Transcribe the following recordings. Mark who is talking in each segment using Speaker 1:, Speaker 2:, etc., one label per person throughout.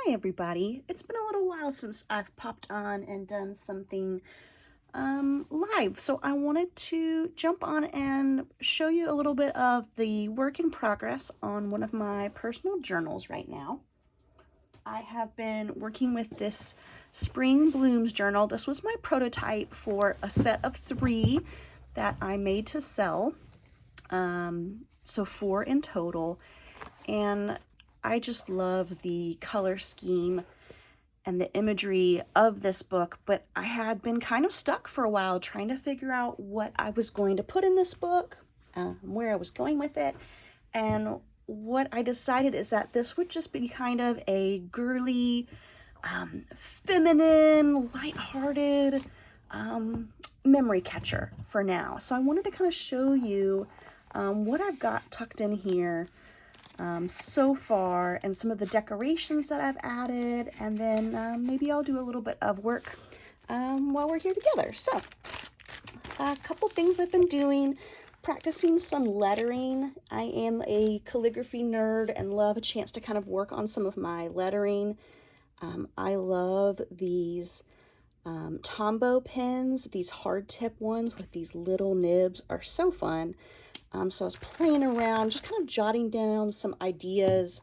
Speaker 1: Hi everybody. It's been a little while since I've popped on and done something live, so I wanted to jump on and show you a little bit of the work in progress on one of my personal journals right now. I have been working with this Spring Blooms journal. This was my prototype for a set of 3 that I made to sell, so 4 in total, and I just love the color scheme and the imagery of this book, but I had been kind of stuck for a while trying to figure out what I was going to put in this book, where I was going with it, and what I decided is that this would just be kind of a girly, feminine, lighthearted memory catcher for now. So I wanted to kind of show you what I've got tucked in here so far, and some of the decorations that I've added, and then maybe I'll do a little bit of work while we're here together. So a couple things I've been doing: practicing some lettering. I am a calligraphy nerd and love a chance to kind of work on some of my lettering. I love these Tombow pens. These hard tip ones with these little nibs are so fun. So I was playing around, just kind of jotting down some ideas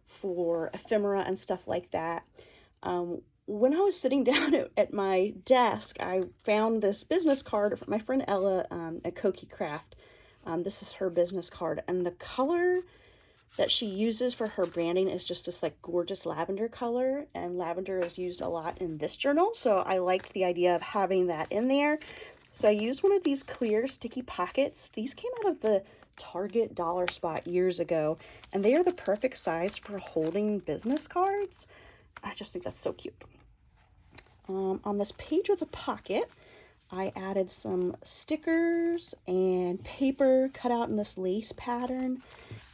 Speaker 1: for ephemera and stuff like that. When I was sitting down at my desk, I found this business card from my friend Ella at Koki Craft. This is her business card, and the color that she uses for her branding is just this like gorgeous lavender color, and lavender is used a lot in this journal, so I liked the idea of having that in there. So I used one of these clear sticky pockets. These came out of the Target dollar spot years ago, and they are the perfect size for holding business cards. I just think that's so cute. On this page with a pocket, I added some stickers and paper cut out in this lace pattern,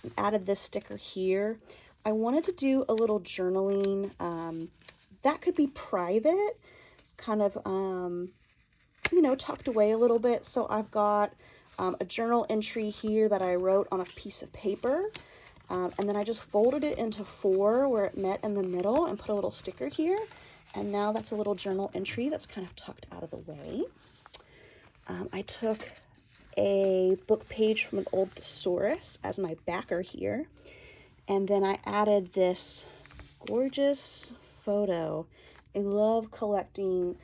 Speaker 1: and added this sticker here. I wanted to do a little journaling that could be private, kind of you know, tucked away a little bit. So I've got a journal entry here that I wrote on a piece of paper, and then I just folded it into 4 where it met in the middle and put a little sticker here, and now that's a little journal entry that's kind of tucked out of the way. I took a book page from an old thesaurus as my backer here, and then I added this gorgeous photo. I love collecting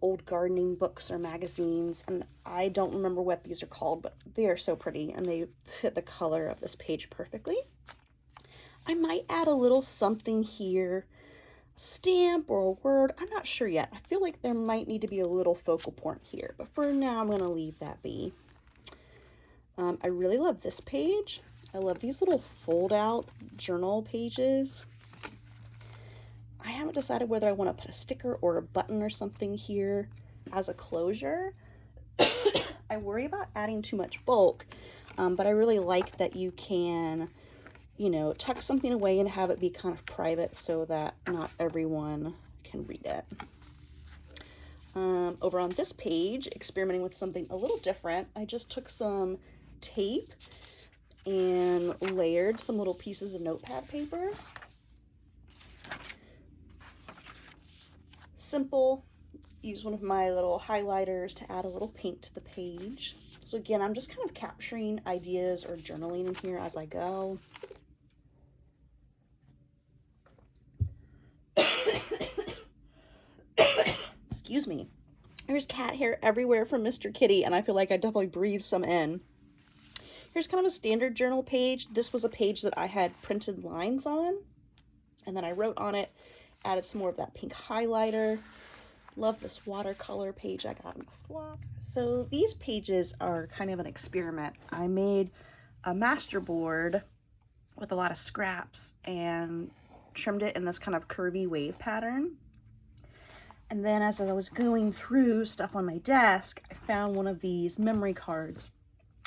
Speaker 1: old gardening books or magazines, and I don't remember what these are called, but they are so pretty and they fit the color of this page perfectly. I might add a little something here, a stamp or a word. I'm not sure yet. I feel like there might need to be a little focal point here, but for now I'm going to leave that be. I really love this page. I love these little fold out journal pages. I haven't decided whether I want to put a sticker or a button or something here as a closure. I worry about adding too much bulk, but I really like that you can, you know, tuck something away and have it be kind of private so that not everyone can read it. Over on this page, experimenting with something a little different, I just took some tape and layered some little pieces of notepad paper. Simple. Use one of my little highlighters to add a little paint to the page. So again, I'm just kind of capturing ideas or journaling in here as I go. Excuse me. There's cat hair everywhere from Mr. Kitty, and I feel like I definitely breathed some in. Here's kind of a standard journal page. This was a page that I had printed lines on, and then I wrote on it, added some more of that pink highlighter. Love this watercolor page I got in a swap. So these pages are kind of an experiment. I made a master board with a lot of scraps and trimmed it in this kind of curvy wave pattern. And then as I was going through stuff on my desk, I found one of these memory cards.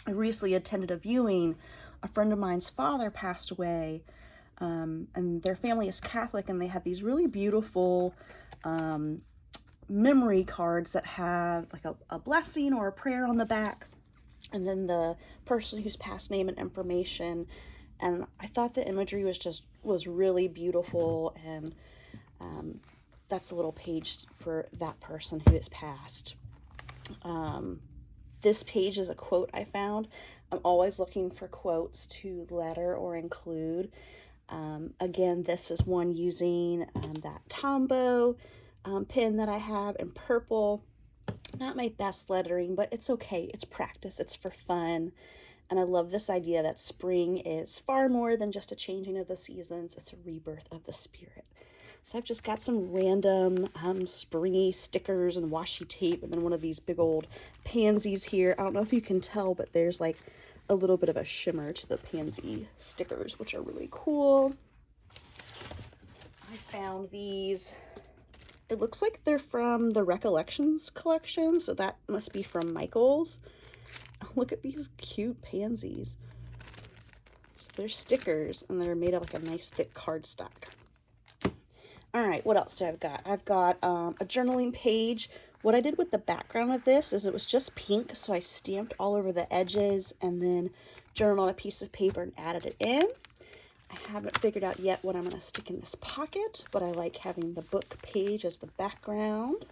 Speaker 1: I recently attended a viewing. A friend of mine's father passed away, and their family is Catholic, and they have these really beautiful memory cards that have like a blessing or a prayer on the back, and then the person who's passed name and information. And I thought the imagery was really beautiful, and That's a little page for that person who has passed. This page is a quote I found. I'm always looking for quotes to letter or include. Again, this is one using that Tombow pen that I have in purple. Not my best lettering, but it's okay. It's practice. It's for fun. And I love this idea that spring is far more than just a changing of the seasons. It's a rebirth of the spirit. So I've just got some random springy stickers and washi tape, and then one of these big old pansies here. I don't know if you can tell, but there's like a little bit of a shimmer to the pansy stickers, which are really cool. I found these. It looks like they're from the Recollections collection, so that must be from Michael's. Oh, look at these cute pansies. So they're stickers, and they're made of like a nice thick cardstock. All right, what else do I've got? I've got a journaling page. What I did with the background of this is it was just pink, so I stamped all over the edges and then journaled on a piece of paper and added it in. I haven't figured out yet what I'm going to stick in this pocket, but I like having the book page as the background.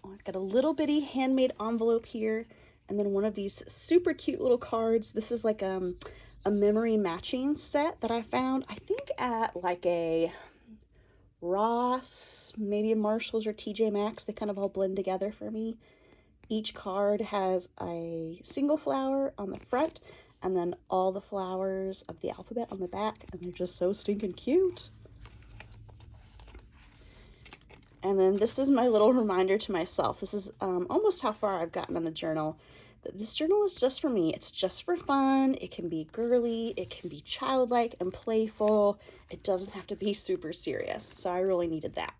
Speaker 1: Oh, I've got a little bitty handmade envelope here, and then one of these super cute little cards. This is like a memory matching set that I found, I think at like a Ross, maybe a Marshall's or TJ Maxx. They kind of all blend together for me. Each card has a single flower on the front and then all the flowers of the alphabet on the back, and they're just so stinking cute. And then this is my little reminder to myself. This is almost how far I've gotten in the journal. This journal is just for me. It's just for fun. It can be girly, it can be childlike and playful. It doesn't have to be super serious. So I really needed that.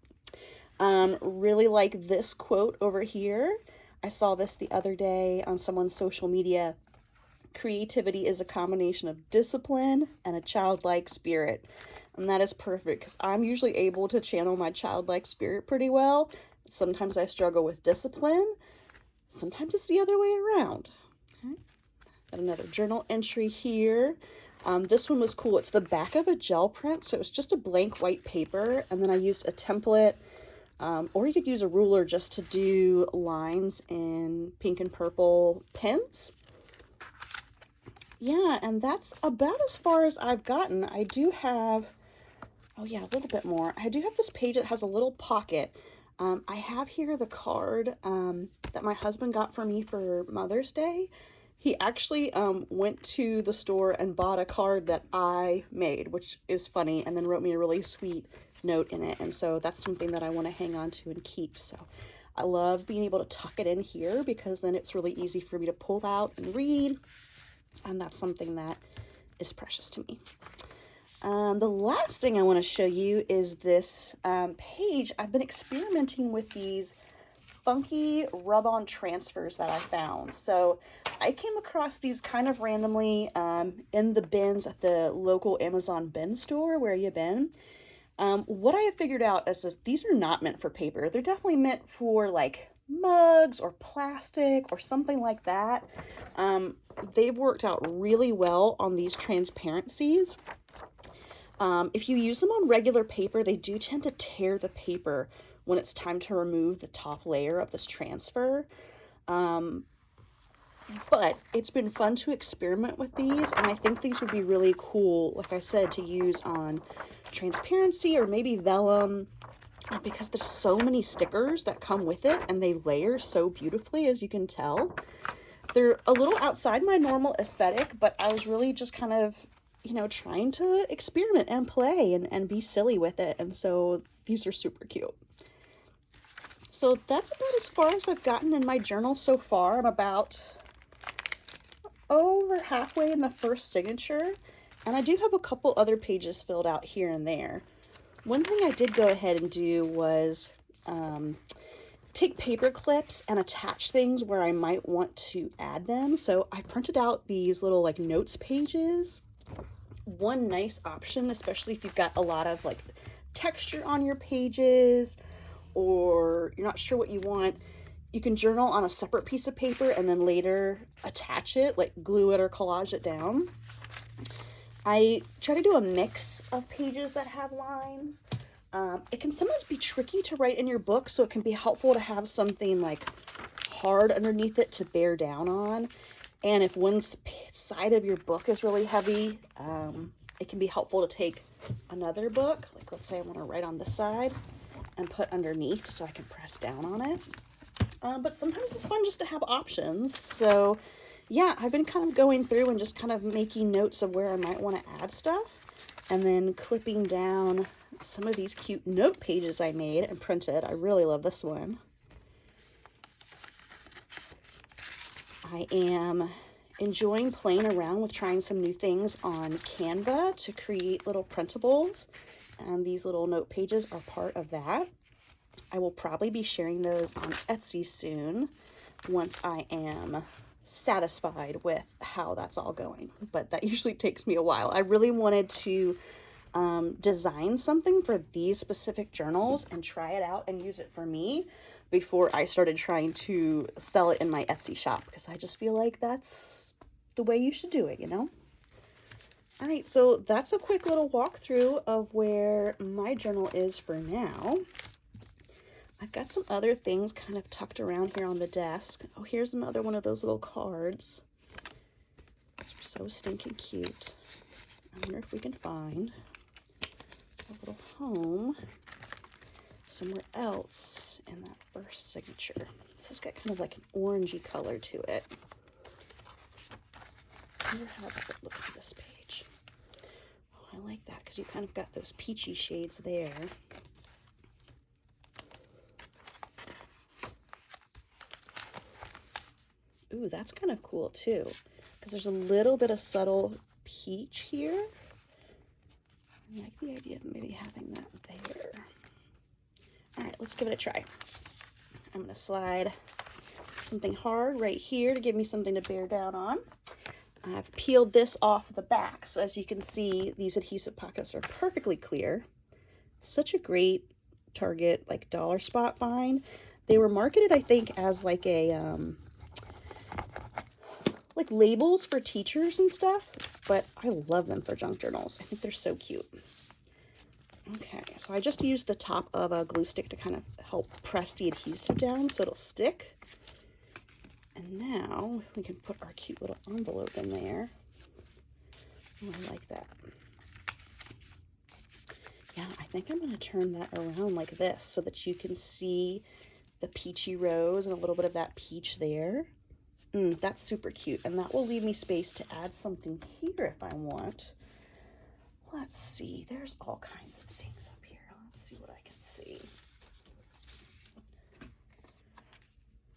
Speaker 1: Really like this quote over here. I saw this the other day on someone's social media. Creativity is a combination of discipline and a childlike spirit. And that is perfect because I'm usually able to channel my childlike spirit pretty well. Sometimes I struggle with discipline. Sometimes it's the other way around. Okay. Got another journal entry here. This one was cool. It's the back of a gel print, so it's just a blank white paper, and then I used a template, or you could use a ruler just to do lines in pink and purple pens. Yeah, and that's about as far as I've gotten. I do have, oh yeah, a little bit more. I do have this page that has a little pocket. I have here the card that my husband got for me for Mother's Day. He actually went to the store and bought a card that I made, which is funny, and then wrote me a really sweet note in it. And so that's something that I want to hang on to and keep. So I love being able to tuck it in here because then it's really easy for me to pull out and read. And that's something that is precious to me. The last thing I want to show you is this page. I've been experimenting with these funky rub-on transfers that I found. So I came across these kind of randomly in the bins at the local Amazon bin store. Where you been? What I have figured out is these are not meant for paper. They're definitely meant for like mugs or plastic or something like that. They've worked out really well on these transparencies. If you use them on regular paper, they do tend to tear the paper when it's time to remove the top layer of this transfer. But it's been fun to experiment with these, and I think these would be really cool, like I said, to use on transparency or maybe vellum, because there's so many stickers that come with it and they layer so beautifully, as you can tell. They're a little outside my normal aesthetic, but I was really just kind of, you know, trying to experiment and play and be silly with it. And so these are super cute. So that's about as far as I've gotten in my journal so far. I'm about over halfway in the first signature, and I do have a couple other pages filled out here and there. One thing I did go ahead and do was take paper clips and attach things where I might want to add them. So I printed out these little like notes pages. One nice option, especially if you've got a lot of like texture on your pages or you're not sure what you want, you can journal on a separate piece of paper and then later attach it, like glue it or collage it down. I try to do a mix of pages that have lines. It can sometimes be tricky to write in your book, so it can be helpful to have something like hard underneath it to bear down on. And if one side of your book is really heavy, it can be helpful to take another book, like let's say I want to write on this side, and put underneath so I can press down on it. But sometimes it's fun just to have options. So yeah, I've been kind of going through and just kind of making notes of where I might want to add stuff, and then clipping down some of these cute note pages I made and printed. I really love this one. I am enjoying playing around with trying some new things on Canva to create little printables, and these little note pages are part of that. I will probably be sharing those on Etsy soon once I am satisfied with how that's all going, but that usually takes me a while. I really wanted to design something for these specific journals and try it out and use it for me before I started trying to sell it in my Etsy shop, because I just feel like that's the way you should do it, you know? All right, so that's a quick little walkthrough of where my journal is for now. I've got some other things kind of tucked around here on the desk. Oh, here's another one of those little cards. These are so stinking cute. I wonder if we can find a little home somewhere else in that first signature. This has got kind of like an orangey color to it. I wonder how does it look on this page. Oh, I like that because you kind of got those peachy shades there. Ooh, that's kind of cool too, because there's a little bit of subtle peach here. I like the idea of maybe having that there. All right, let's give it a try. I'm gonna slide something hard right here to give me something to bear down on. I've peeled this off the back, so as you can see, these adhesive pockets are perfectly clear. Such a great Target, like dollar spot find. They were marketed, I think, as like a like labels for teachers and stuff, but I love them for junk journals. I think they're so cute. Okay, so I just used the top of a glue stick to kind of help press the adhesive down so it'll stick. And now we can put our cute little envelope in there. Oh, I like that. Yeah, I think I'm gonna turn that around like this so that you can see the peachy rose and a little bit of that peach there. That's super cute, and that will leave me space to add something here if I want. Let's see, there's all kinds of things up here. Let's see what I can see.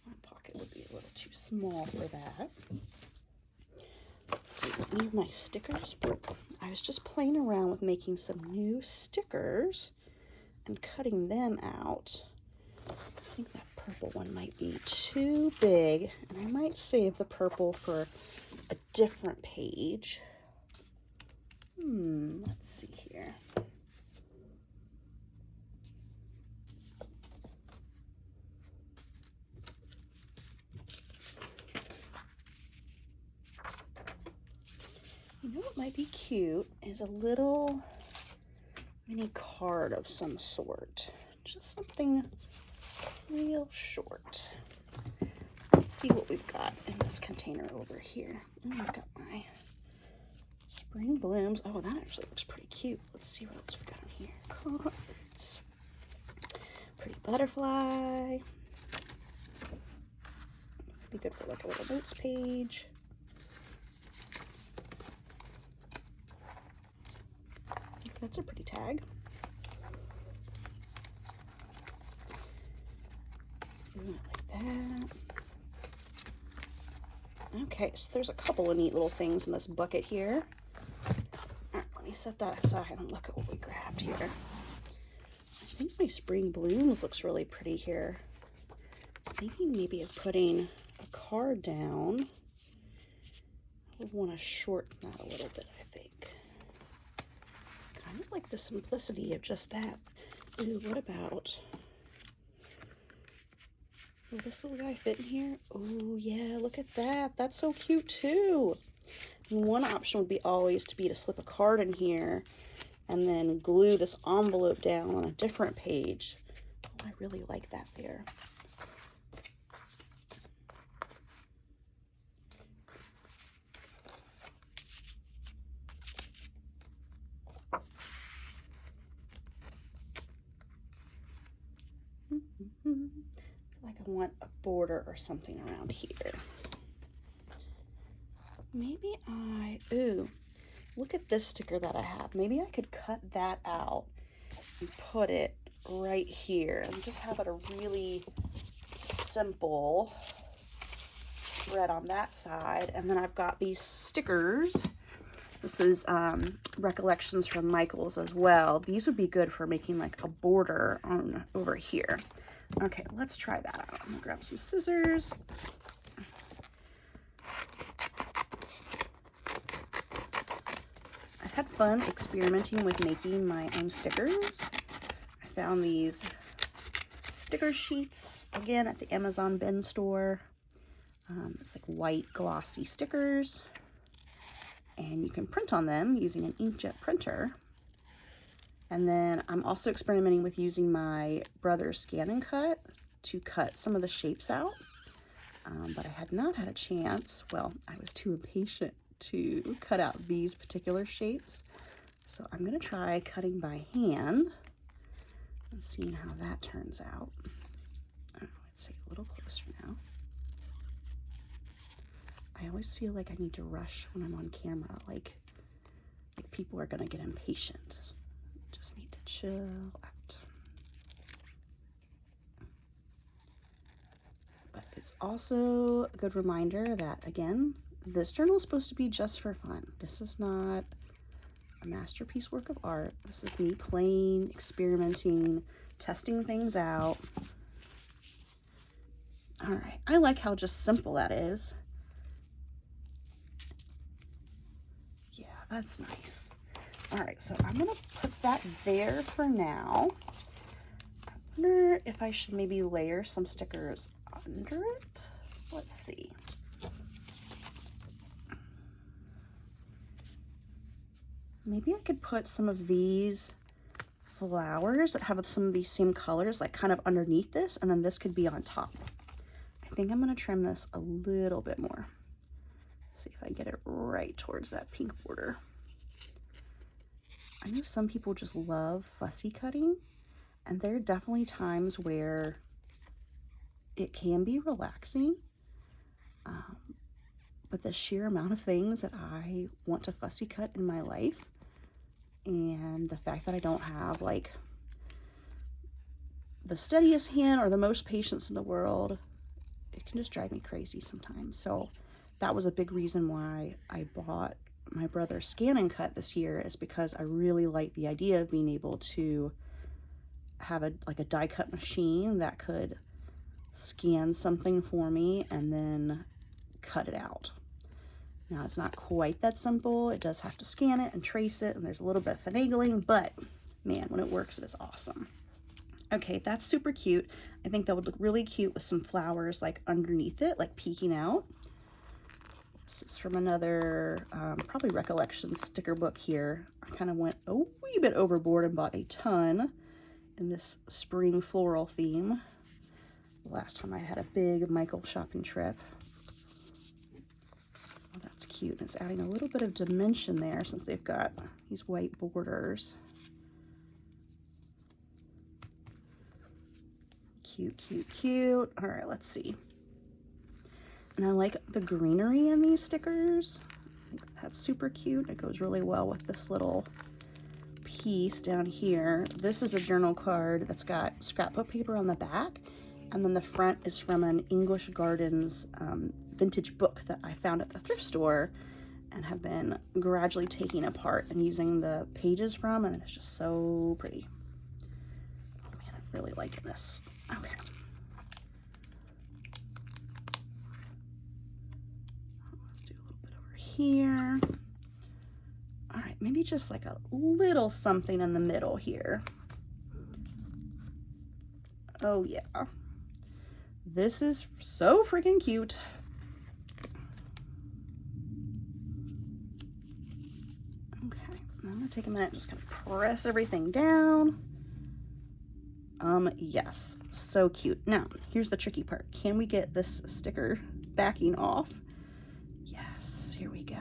Speaker 1: My pocket would be a little too small for that. Let's see, any of my stickers work. I was just playing around with making some new stickers and cutting them out. I think that purple one might be too big, and I might save the purple for a different page. Let's see here. You know what might be cute is a little mini card of some sort. Just something real short. Let's see what we've got in this container over here. I've got my spring blooms. Oh, that actually looks pretty cute. Let's see what else we've got in here. Cards. Pretty butterfly. Be good for like a little notes page. That's a pretty tag. Ooh, I like that. Okay, so there's a couple of neat little things in this bucket here. All right, let me set that aside and look at what we grabbed here. I think my spring blooms looks really pretty here. I was thinking maybe of putting a card down. I would want to shorten that a little bit, I think. Kind of like the simplicity of just that. Ooh, what about... Will this little guy fit in here? Oh, yeah, look at that. That's so cute, too. And one option would be always to slip a card in here and then glue this envelope down on a different page. Oh, I really like that there. Like I want a border or something around here. Maybe ooh, look at this sticker that I have. Maybe I could cut that out and put it right here and just have it a really simple spread on that side. And then I've got these stickers. This is Recollections from Michael's as well. These would be good for making like a border on over here. Okay, let's try that out. I'm gonna grab some scissors. I've had fun experimenting with making my own stickers. I found these sticker sheets, again, at the Amazon bin store. It's like white glossy stickers. And you can print on them using an inkjet printer. And then I'm also experimenting with using my brother's scan and cut to cut some of the shapes out. But I had not had a chance. Well, I was too impatient to cut out these particular shapes. So I'm gonna try cutting by hand and seeing how that turns out. Let's take a little closer now. I always feel like I need to rush when I'm on camera, like people are gonna get impatient. Just need to chill out. But it's also a good reminder that, again, this journal is supposed to be just for fun. This is not a masterpiece work of art. This is me playing, experimenting, testing things out. All right, I like how just simple that is. Yeah, that's nice. All right, so I'm gonna put that there for now. I wonder if I should maybe layer some stickers under it. Let's see. Maybe I could put some of these flowers that have some of these same colors, like kind of underneath this, and then this could be on top. I think I'm gonna trim this a little bit more. See if I get it right towards that pink border. I know some people just love fussy cutting, and there are definitely times where it can be relaxing, but the sheer amount of things that I want to fussy cut in my life, and the fact that I don't have like the steadiest hand or the most patience in the world, it can just drive me crazy sometimes. So that was a big reason why I bought my brother's scan and cut this year, is because I really like the idea of being able to have a die cut machine that could scan something for me and then cut it out. Now it's not quite that simple. It does have to scan it and trace it, and there's a little bit of finagling, but man, when it works, it is awesome. Okay, that's super cute. I think that would look really cute with some flowers like underneath it, like peeking out. This is from another probably Recollections sticker book here. I kind of went a wee bit overboard and bought a ton in this spring floral theme. The last time I had a big Michael shopping trip. Oh, that's cute. It's adding a little bit of dimension there since they've got these white borders. Cute, cute, cute. All right, let's see. And I like the greenery in these stickers. I think that's super cute. It goes really well with this little piece down here. This is a journal card that's got scrapbook paper on the back, and then the front is from an English Gardens vintage book that I found at the thrift store and have been gradually taking apart and using the pages from, and it's just so pretty. Oh man, I'm really liking this. Okay. Let's do a little bit over here. All right, maybe just like a little something in the middle here. Oh yeah. This is so freaking cute. Okay, I'm gonna take a minute, just gonna press everything down. Yes, so cute. Now, here's the tricky part. Can we get this sticker backing off? Yes, here we go.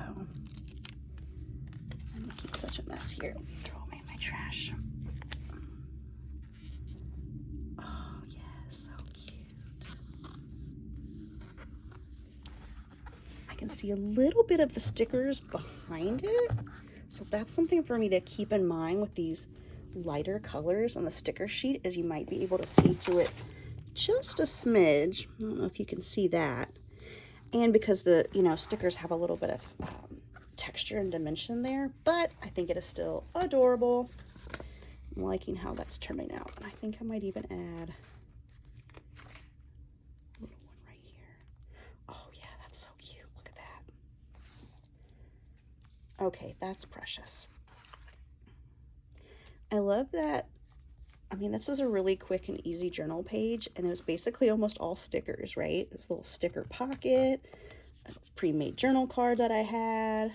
Speaker 1: I'm making such a mess here. Throw away my trash. Oh, yeah, so cute. I can see a little bit of the stickers behind it. So that's something for me to keep in mind with these lighter colors on the sticker sheet, is you might be able to see through it just a smidge. I don't know if you can see that. And because the, stickers have a little bit of texture and dimension there, but I think it is still adorable. I'm liking how that's turning out. And I think I might even add a little one right here. Oh yeah, that's so cute. Look at that. Okay, that's precious. I love that. I mean, this is a really quick and easy journal page, and it was basically almost all stickers, right? This little sticker pocket, a pre-made journal card that I had,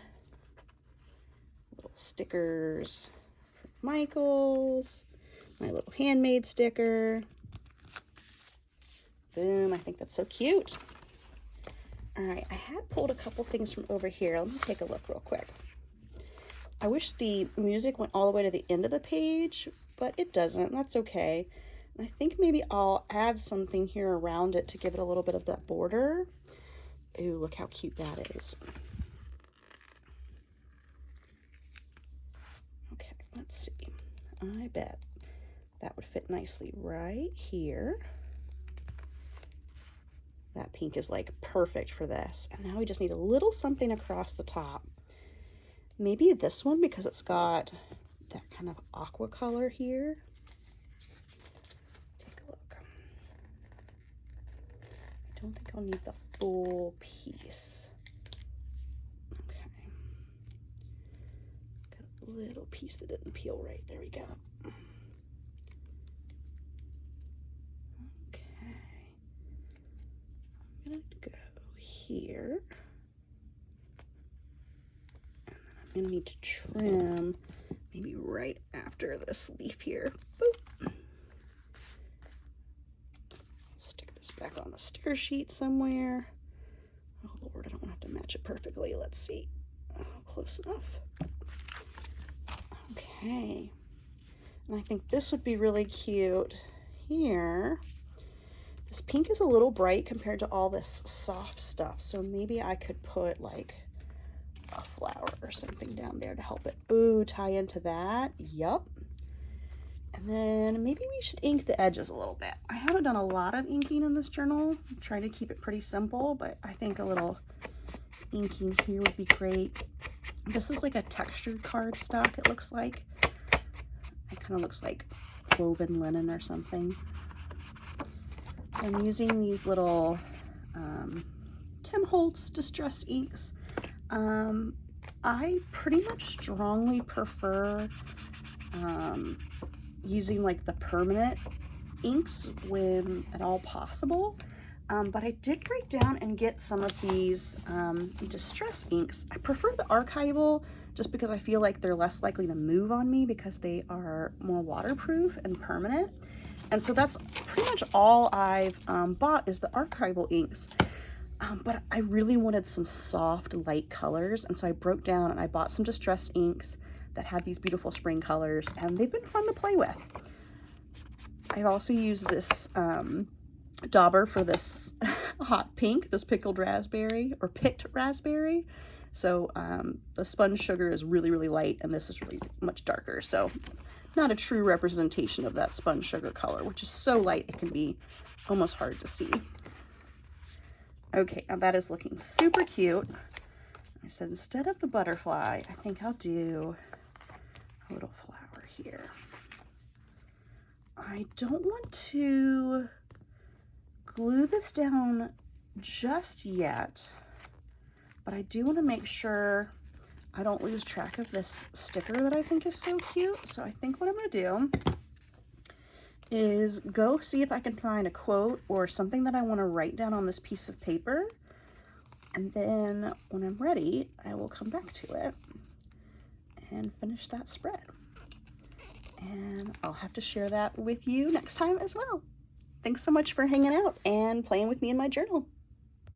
Speaker 1: little stickers for Michael's, my little handmade sticker. Boom, I think that's so cute. All right, I had pulled a couple things from over here. Let me take a look real quick. I wish the music went all the way to the end of the page, but it doesn't. That's okay. And I think maybe I'll add something here around it to give it a little bit of that border. Ooh, look how cute that is. Okay, let's see. I bet that would fit nicely right here. That pink is like perfect for this. And now we just need a little something across the top. Maybe this one, because it's got that kind of aqua color here. Take a look. I don't think I'll need the full piece. Okay. Got a little piece that didn't peel right. There we go. Okay. I'm gonna go here. I'm gonna need to trim maybe right after this leaf here. Boop. Stick this back on the sticker sheet somewhere. Oh Lord, I don't want to have to match it perfectly. Let's see. Oh, close enough. Okay. And I think this would be really cute here. This pink is a little bright compared to all this soft stuff, so maybe I could put like a flower or something down there to help it tie into that. Yup. And then maybe we should ink the edges a little bit. I haven't done a lot of inking in this journal. I'm trying to keep it pretty simple, but I think a little inking here would be great. This is like a textured cardstock, it looks like. It kind of looks like woven linen or something. So I'm using these little Tim Holtz Distress inks. I pretty much strongly prefer using like the permanent inks when at all possible. But I did break down and get some of these distress inks. I prefer the archival just because I feel like they're less likely to move on me because they are more waterproof and permanent. And so that's pretty much all I've bought is the archival inks. But I really wanted some soft, light colors, and so I broke down and I bought some distress inks that had these beautiful spring colors, and they've been fun to play with. I've also used this dauber for this hot pink, this pickled raspberry, or picked raspberry. So the sponge sugar is really, really light, and this is really much darker. So not a true representation of that sponge sugar color, which is so light it can be almost hard to see. Okay, now that is looking super cute. I said instead of the butterfly, I think I'll do a little flower here. I don't want to glue this down just yet, but I do want to make sure I don't lose track of this sticker that I think is so cute. So I think what I'm going to do is go see if I can find a quote or something that I want to write down on this piece of paper. And then when I'm ready, I will come back to it and finish that spread. And I'll have to share that with you next time as well. Thanks so much for hanging out and playing with me in my journal.